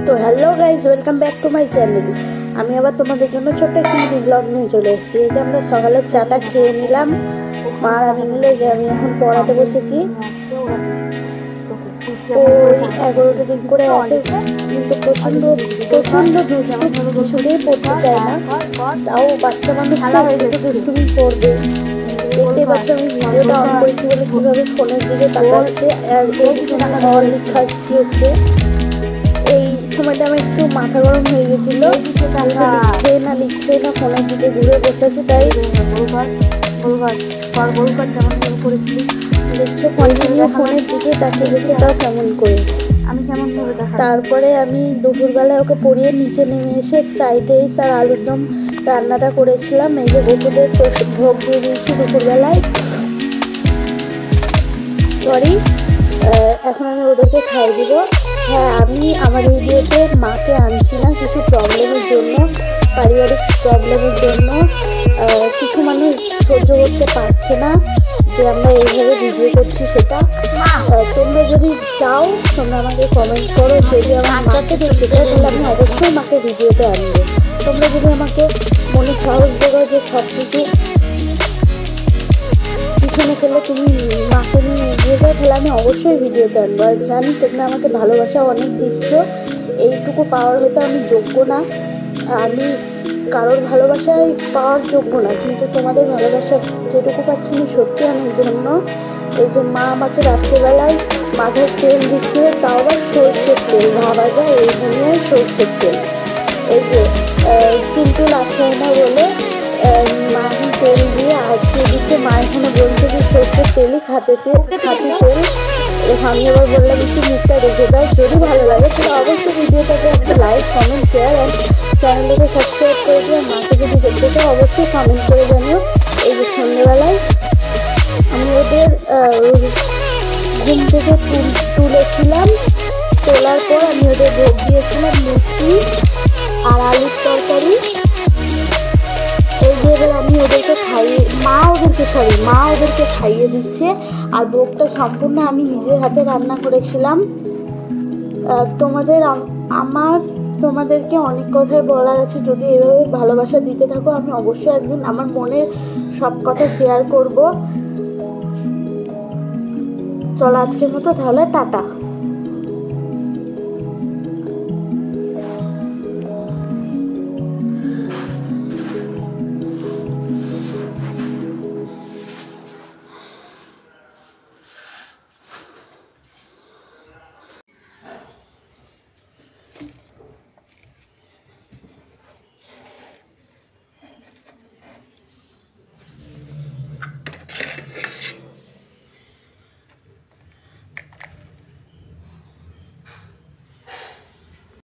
তো hello guys, welcome back to my channel. আমি আবার তোমাদের জন্য ছোট্ট একটি ব্লগ নিয়ে চলে এসেছি। এই যে আমরা সকালের চাটা খেয়ে নিলাম, মা আর আমি মিলে। যে আমি এখন পড়াতে বসেছি। তো 11টা দিন করে আছে, কিন্তু প্রচণ্ড দুষ্টু, কিছুতেই পড়তে চায় না। তাও বাচ্চা মানুষ তো দুষ্টুমি করবে। দেখতে পাচ্ছি আমি ভিডিওটা অন করেছি বলে কীভাবে ফোনের দিকে তাকাচ্ছে, আর এই খাচ্ছি ওকে। এই সময়টা আমার একটু মাথা গরম হয়ে গেছিল, লিখছে না ফোনের দিকে ঘুরে বসেছে। তাই দেখছো কন্টিনিউ ফোনের দিকে তাকিয়ে গেছে, তাও কেমন করে। তারপরে আমি দুপুরবেলায় ওকে পড়িয়ে নিচে নেমে এসে ফ্রাইড রাইস আর আলুর দম রান্নাটা করেছিলাম। এই যে গোপুদের ভোগ দিয়ে দিয়েছি দুপুরবেলায়। সরি, এখন আমি ওদেরকে খাই দিব। হ্যাঁ, আমি আমার ভিডিওতে মাকে আনছি না কিছু প্রবলেমের জন্য, পারিবারিক প্রবলেমের জন্য। কিছু মানুষ সহ্য করতে পারছে না যে আমরা এইভাবে ভিডিও করছি। সেটা তোমরা যদি চাও তোমরা আমাকে কমেন্ট করো। যদি আমার মাকে দেখতে চাও তাহলে আমি অবশ্যই মাকে ভিডিওতে আনবো। তোমরা যদি আমাকে মনে সাহস দেবো যে সব কিছু পিছনে ফেলে তুমি মাকে নিয়ে এগিয়ে যাও, তাহলে আমি অবশ্যই ভিডিওতে আনবো। আর জানি তোমরা আমাকে ভালোবাসা অনেক দিচ্ছ, এইটুকু পাওয়ার হয়তো আমি যোগ্য না, আমি কারোর ভালোবাসায় পাওয়ার যোগ্য না, কিন্তু তোমাদের ভালোবাসা যেটুকু পাচ্ছি আমি সত্যি অনেক ধন্য। এই যে মা আমাকে রাত্রেবেলায় মাথায় তেল দিচ্ছে, তাও আবার সর্ষের তেল, ভাবা যায় এই দুনিয়ায় সর্ষের তেল। এই যে কিন্তু লাগছে না বলে মা এখন তেল দিয়ে আজকে দিচ্ছে। মা এখানে বলছে যে সর্ষের তেলই খাটি তেল। আমি আবার বললাম একটু মুখটা রেখে দাও। যদি ভালো লাগে তাহলে অবশ্যই ভিডিওটাকে একটা লাইক, কমেন্ট, শেয়ার আর চ্যানেলটাকে সাবস্ক্রাইব করে দিও। মাকে যদি দেখতে চাও অবশ্যই কমেন্ট করে জানিও। এই যে সন্ধ্যেবেলায় আমি ওদের ঘুম থেকে তুলেছিলাম, তোলার পর আমি ওদের ভোগ দিয়েছিলাম লুচি আর আলুর তরকারি। এই যে এবার আমি ওদেরকে মা ওদেরকে খাইয়ে দিচ্ছে। আর ভোগটা সম্পূর্ণ আমি নিজের হাতে রান্না করেছিলাম। তোমাদেরকে অনেক কথাই বলার আছে। যদি এভাবে ভালোবাসা দিতে থাকো, আমি অবশ্যই একদিন আমার মনের সব কথা শেয়ার করব। চলো আজকের মতো তাহলে টাটা।